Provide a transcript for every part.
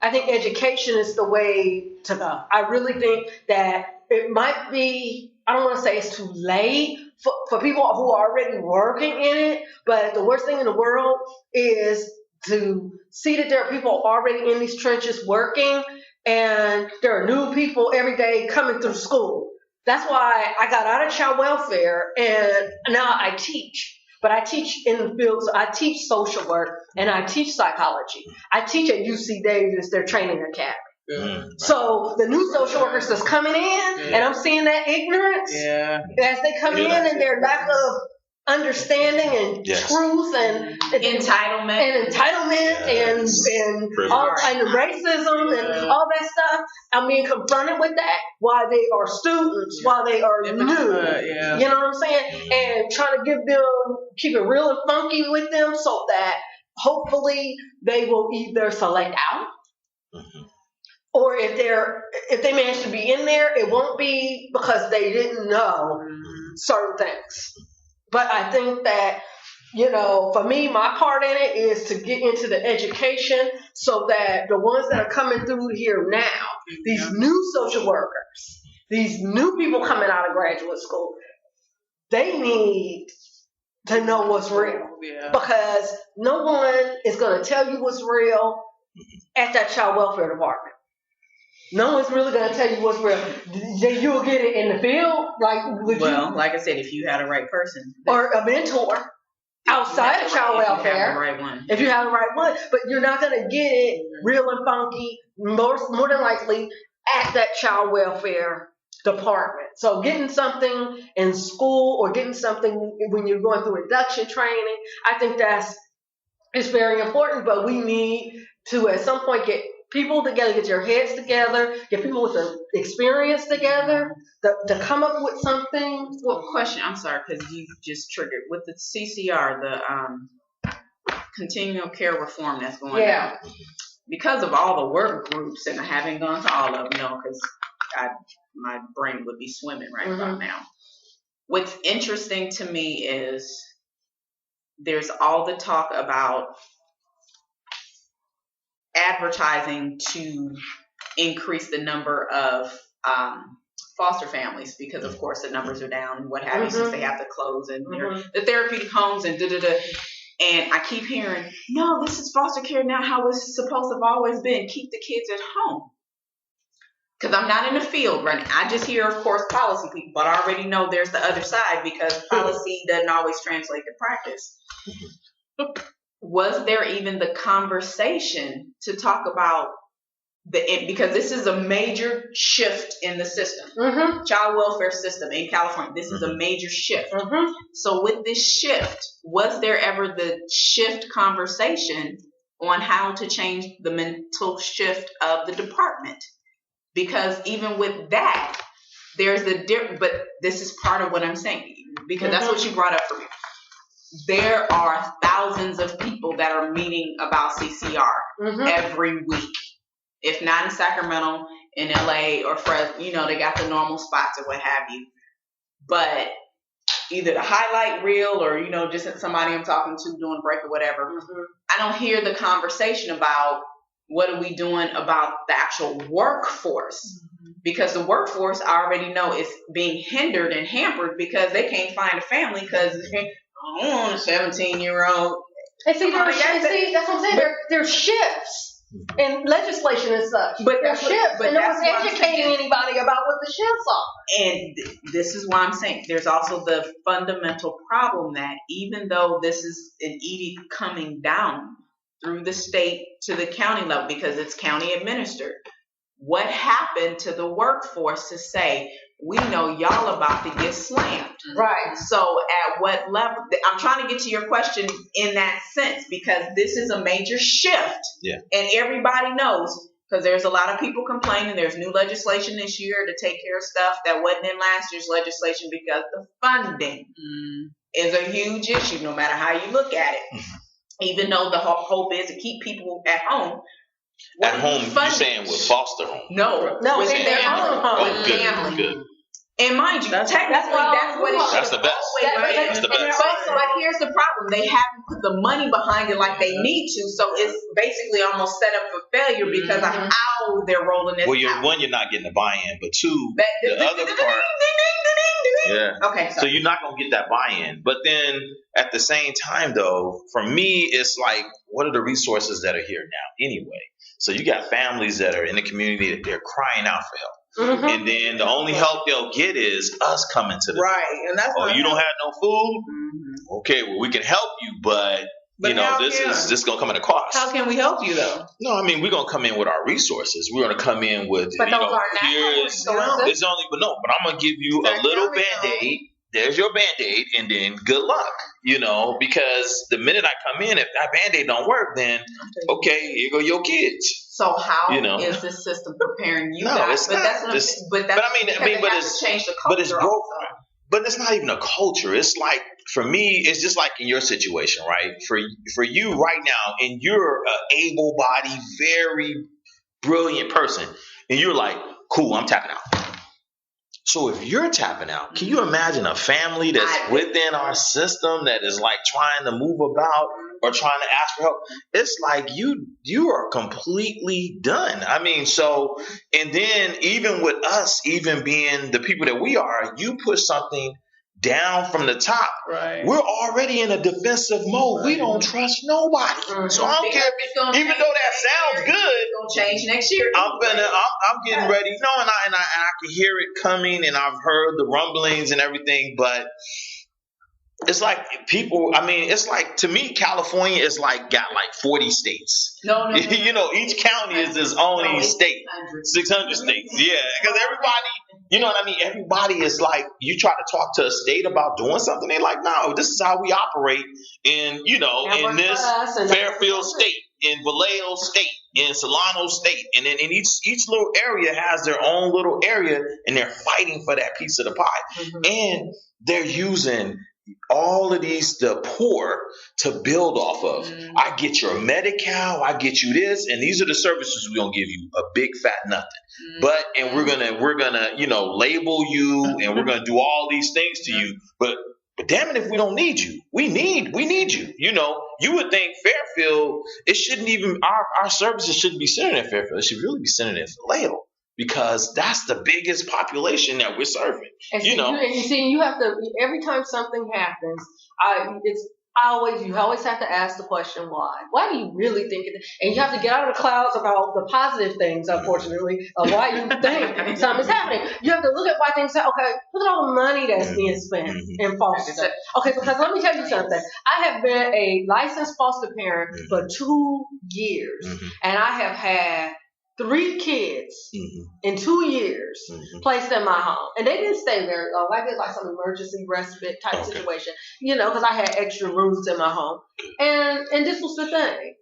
I think education is the way to go. I really think that it might be, I don't want to say it's too late for people who are already working in it, but the worst thing in the world is to see that there are people already in these trenches working, and there are new people every day coming through school. That's why I got out of child welfare, and now I teach. But I teach in the field, so I teach social work and I teach psychology. I teach at UC Davis, their training academy. Mm-hmm. So the new social workers that's coming in, and I'm seeing that ignorance as they come in and their lack of understanding and truth and entitlement and all kind of racism and all that stuff. I'm being confronted with that while they are students, while they are new. You know what I'm saying? And trying to keep it real and funky with them so that hopefully they will either select out. Mm-hmm. Or if they manage to be in there, it won't be because they didn't know certain things. But I think that, for me, my part in it is to get into the education so that the ones that are coming through here now, these new social workers, these new people coming out of graduate school, they need to know what's real. Yeah. Because no one is going to tell you what's real at that child welfare department. No one's really going to tell you what's real. You'll get it in the field. Like I said, if you had the right person. Or a mentor outside of child welfare. If you have the right one. If you have the right one. But you're not going to get it real and funky, more than likely, at that child welfare department. So getting something in school or getting something when you're going through induction training, I think it's very important. But we need to, at some point, get people together, get your heads together, get people with the experience together to come up with something. Well, question, I'm sorry, because you just triggered. With the CCR, the continual care reform that's going on, because of all the work groups, and I haven't gone to all of them, because my brain would be swimming right about now. What's interesting to me is there's all the talk about advertising to increase the number of foster families because, of course, the numbers are down and what have you since they have to close and the therapeutic homes and da-da-da. And I keep hearing, no, this is foster care now how it's supposed to have always been. Keep the kids at home. Because I'm not in the field right now. I just hear, of course, policy people, but I already know there's the other side because policy doesn't always translate to practice. Was there even the conversation to talk about because this is a major shift in the system, child welfare system in California. This is a major shift. So with this shift, was there ever the shift conversation on how to change the mental shift of the department? Because even with that, there's a different, but this is part of what I'm saying, because that's what you brought up for me. There are thousands of people that are meeting about CCR every week. If not in Sacramento, in LA or Fresno, they got the normal spots or what have you. But either the highlight reel or, just somebody I'm talking to doing break or whatever, I don't hear the conversation about what are we doing about the actual workforce. Because the workforce, I already know, is being hindered and hampered because they can't find a family because I don't want a 17-year-old. And see, that's what I'm saying. There's shifts in legislation and such. But there's shifts. But no one's educating anybody about what the shifts are. And this is why I'm saying there's also the fundamental problem that even though this is an edict coming down through the state to the county level because it's county administered, what happened to the workforce to say, we know y'all about to get slammed. Right. So at what level? I'm trying to get to your question in that sense because this is a major shift. Yeah. And everybody knows because there's a lot of people complaining. There's new legislation this year to take care of stuff that wasn't in last year's legislation because the funding is a huge issue no matter how you look at it. Even though the hope is to keep people at home. At home, you're saying with foster home? No, in their own home. Good. And mind you, technically, that's what it should. That's the best. That's the best. But here's the problem: they haven't put the money behind it like they need to, so it's basically almost set up for failure because of how they're rolling this. Well, you're not getting the buy-in, but two, the other part. Yeah. Okay. So you're not gonna get that buy-in, but then at the same time, though, for me, it's like, what are the resources that are here now anyway? So you got families that are in the community that they're crying out for help. Mm-hmm. And then the only help they'll get is us coming to them. Right. And that's you don't have no food? Mm-hmm. Okay, well, we can help you, but this is gonna come at a cost. How can we help you though? No, I mean, we're gonna come in with our resources. We're gonna come in with but those are resources. But I'm gonna give you a little Band-Aid. There's your Band-Aid, and then good luck, because the minute I come in, if that Band-Aid don't work, then okay, here go your kids. So how is this system preparing you guys? It's not. But it's changed the culture. But it's broke. But it's not even a culture. It's like, for me, it's just like in your situation, right? For you right now, and you're an able-bodied, very brilliant person, and you're like, cool, I'm tapping out. So if you're tapping out, can you imagine a family that's within our system that is like trying to move about or trying to ask for help? It's like you are completely done. I mean, so, and then even with us, even being the people that we are, you push something down from the top. Right. We're already in a defensive mode. Right. We don't trust nobody. Mm-hmm. So I don't care. Even though that sounds good, it's gonna change next year. I'm getting ready. No, and I can hear it coming, and I've heard the rumblings and everything, but it's like people. I mean, it's like, to me, California is like got like 40 states. No. Each county is its own state. 600 states. Yeah, because everybody. You know what I mean? Everybody is like, you try to talk to a state about doing something, they're like, no, this is how we operate in this Fairfield state, in Vallejo state, in Solano state. And then in each little area has their own little area, and they're fighting for that piece of the pie. Mm-hmm. And they're using all of the poor to build off of. Mm-hmm. I get your Medi-Cal, I get you this, and these are the services we're gonna give you, a big fat nothing. Mm-hmm. But we're gonna label you, and we're gonna do all these things to you. But damn it, if we don't need you, we need you. You would think Fairfield, it shouldn't even, our services shouldn't be centered in Fairfield. It should really be centered in Vallejo, because that's the biggest population that we're serving. And you have to, every time something happens, you always have to ask the question, why? Why do you really think it? And you have to get out of the clouds about the positive things, unfortunately, of why you think something's happening. You have to look at why things happen. Okay, look at all the money that's being spent in foster care. Okay, because let me tell you something. I have been a licensed foster parent for 2 years, and I have had 3 kids in 2 years placed in my home. And they didn't stay very long. I did like some emergency respite type situation, because I had extra rooms in my home. And this was the thing.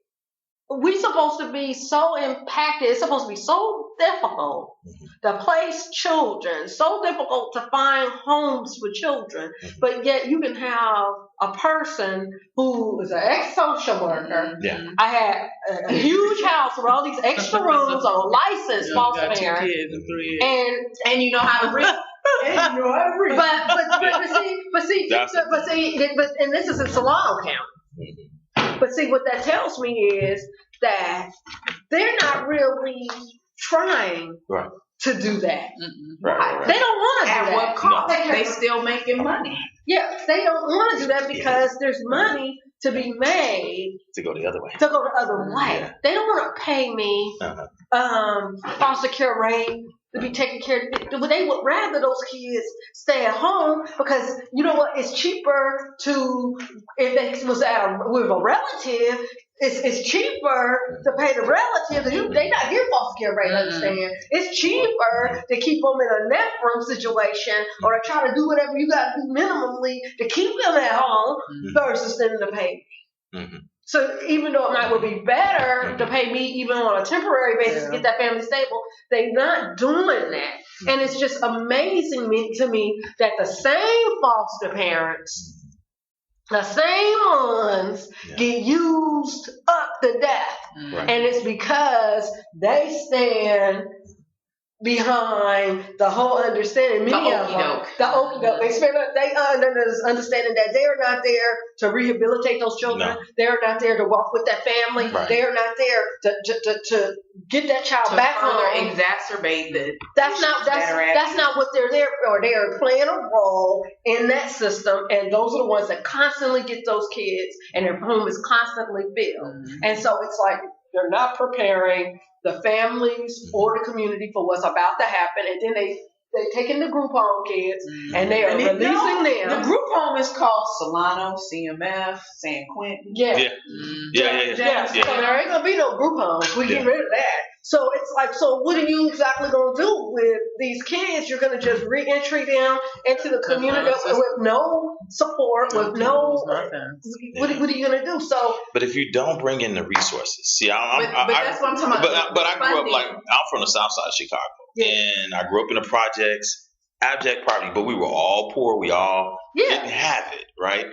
We're supposed to be so impacted. It's supposed to be so difficult to place children, so difficult to find homes for children. But yet you can have a person who is an ex-social worker. Yeah. I had a huge house with all these extra rooms, a licensed foster parent, and you know how to read. And this is in Solano County. But see, what that tells me is that they're not really trying to do that. Right. They don't want to do that. At what cost? They still making money. Yeah, they don't want to do that because there's money to be made to go the other way. Yeah. They don't want to pay me foster care rate to be taken care of. But they would rather those kids stay at home because you know what? It's cheaper if they was with a relative. It's cheaper to pay the relative. They not get foster care rate. Understand? It's cheaper to keep them in a nephron situation or to try to do whatever you got to do minimally to keep them at home versus them to pay. So even though it would be better to pay me even on a temporary basis to get that family stable, they're not doing that. And it's just amazing to me that the same foster parents, the same ones get used up to death. And it's because they stand behind the whole understanding. Many of them, the okey doke. They understanding that they are not there to rehabilitate those children. No. They are not there to walk with that family. Right. They are not there to get that child back home. Exacerbate the. That's not what they're there for. They are playing a role in that system, and those are the ones that constantly get those kids, and their home is constantly filled. Mm-hmm. And so it's like they're not preparing the families or the community for what's about to happen, and then they taking the group home kids and they are releasing them. The group home is called Solano, CMF, San Quentin. Yeah. So there ain't gonna be no group homes. We get rid of that. So it's like, so what are you exactly gonna do with these kids? You're gonna just re-entry them into the community with no support, with no. What are you gonna do? So. But if you don't bring in the resources, see, but that's what I'm talking about. But I grew up I'm from the South Side of Chicago. And I grew up in the projects, abject poverty, but we were all poor. We all didn't have it, right?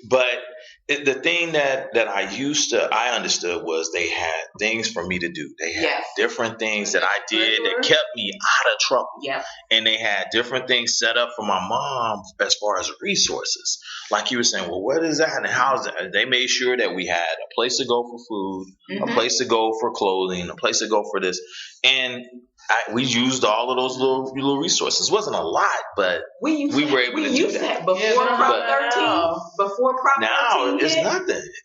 But the thing that I understood was they had things for me to do. They had different things that I did that kept me out of trouble. Yeah. And they had different things set up for my mom as far as resources. Like you were saying, well, what is that and how is that? They made sure that we had a place to go for food, a place to go for clothing, a place to go for this. And we used all of those little resources. It wasn't a lot, but we were able to do that. Before Prop 13. Before Prop 13. Now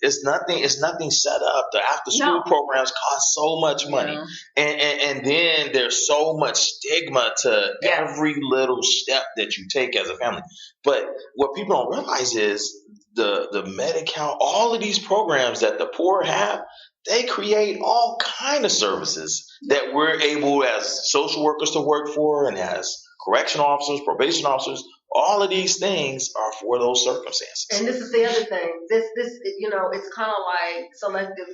it's nothing. It's nothing set up. The after school programs cost so much money, and then there's so much stigma to every little step that you take as a family. But what people don't realize is the Medi-Cal, all of these programs that the poor have. They create all kind of services that we're able as social workers to work for, and as correctional officers, probation officers. All of these things are for those circumstances. And this is the other thing. This it's kind of like selective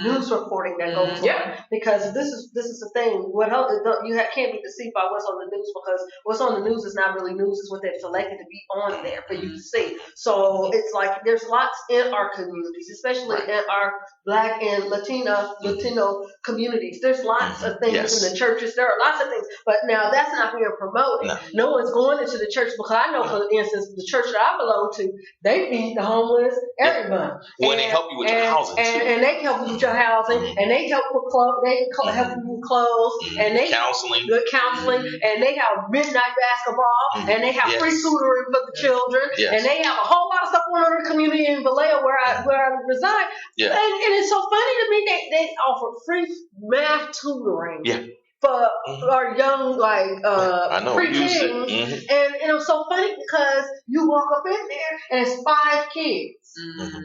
news reporting that goes on, because this is the thing. Can't be deceived by what's on the news, because what's on the news is not really news. It's what they've selected to be on there for you to see. So it's like there's lots in our communities, especially in our Black and Latino communities. There's lots of things in the churches. There are lots of things, but now that's not being promoted. No one's going into the church, because I know, for instance, the church that I belong to, they feed the homeless every month. Well, they help you with your housing too. And they help you with your housing, and they help with clothes. They help you with clothes, and they good counseling, and they have midnight basketball, and they have free tutoring for the children, and they have a whole lot of stuff going on in the community in Vallejo where I reside. And it's so funny to me they offer free math tutoring. For our young, pre-teens. And it was so funny because you walk up in there and it's 5 kids.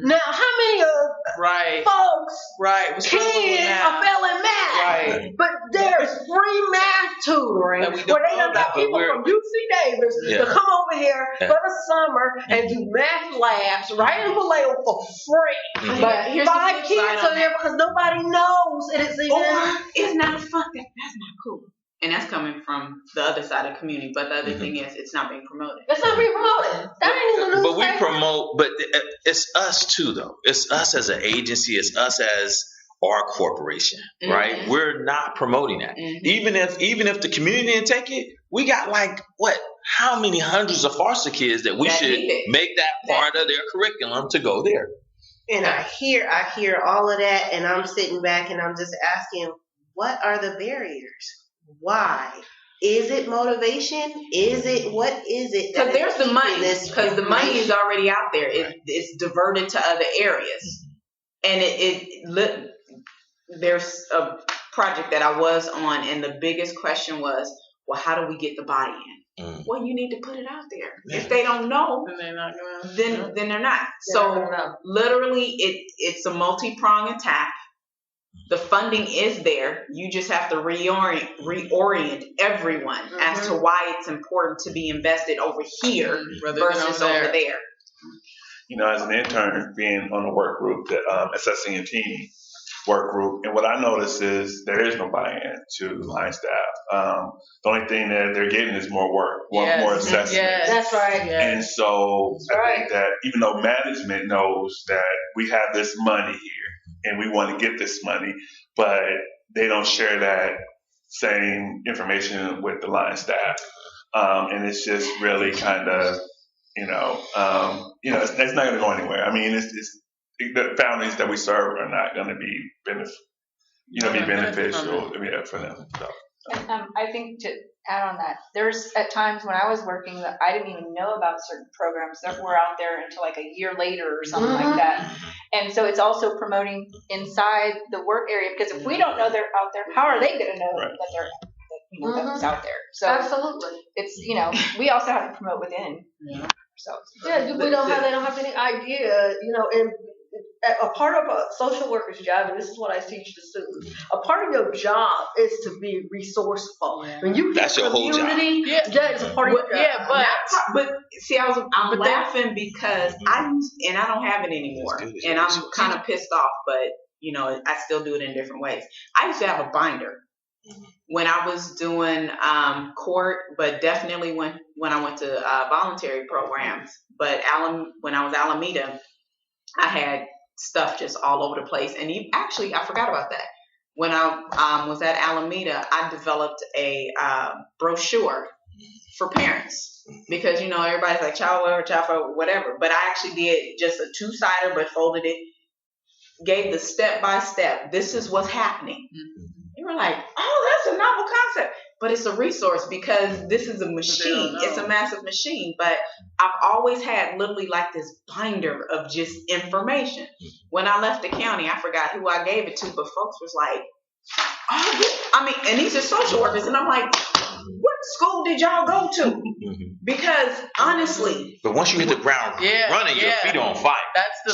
Now, how many of folks kids are failing math? But there's free math tutoring where they done got people from UC Davis to come over here for the summer and do math labs right in Vallejo for free. But here's 5 kids are there because nobody knows it is even. It's not fun. That's not cool. And that's coming from the other side of the community. But the other thing is, it's not being promoted. It's not being promoted. That ain't in the news. But we promote, but it's us too, though. It's us as an agency. It's us as our corporation, right? We're not promoting that. Even if the community didn't take it, we got how many hundreds of foster kids that we should make that part of their curriculum to go there. And I hear all of that, and I'm sitting back and I'm just asking, what are the barriers? Why? Is it motivation? What is it? Because there's the money. Because the money is already out there. It's diverted to other areas. And there's a project that I was on, and the biggest question was, well, how do we get the buy-in? Well, you need to put it out there. If they don't know, then they're not gonna. Then they're not. So literally, it's a multi-pronged attack. The funding is there. You just have to reorient everyone as to why it's important to be invested over here versus over there. As an intern, being on a work group, that assessing and team work group, and what I noticed is there is no buy-in to line staff. The only thing that they're getting is more work, more assessment. Yes, that's right. And so I think that even though management knows that we have this money here, and we want to get this money, but they don't share that same information with the line staff. And it's just really kind of, it's not going to go anywhere. I mean, it's the families that we serve are not going to be beneficial for them. So. And I think to add on that, there's at times when I was working that I didn't even know about certain programs that were out there until like a year later or something like that. And so it's also promoting inside the work area, because if we don't know they're out there, how are they going to know that they're that's out there? So absolutely, it's we also have to promote within. So they don't have any idea, and a part of a social worker's job, and this is what I teach the students, a part of your job is to be resourceful. When you that's your whole job. That is a part of your job. But see, I'm laughing because I don't have it anymore, and I'm kind of pissed off. But I still do it in different ways. I used to have a binder when I was doing court, but definitely when I went to voluntary programs. But when I was Alameda, I had stuff just all over the place. And I forgot about that. When I was at Alameda, I developed a brochure for parents because, everybody's like child welfare, whatever. But I actually did just a 2-sider, but folded it, gave the step-by-step. This is what's happening. They were like, oh, that's a novel concept. But it's a resource because this is a machine. It's a massive machine. But I've always had literally like this binder of just information. When I left the county, I forgot who I gave it to, but folks was like, and these are social workers. And I'm like, what school did y'all go to? Because honestly. But once you hit the ground running, your feet are on fire. That's the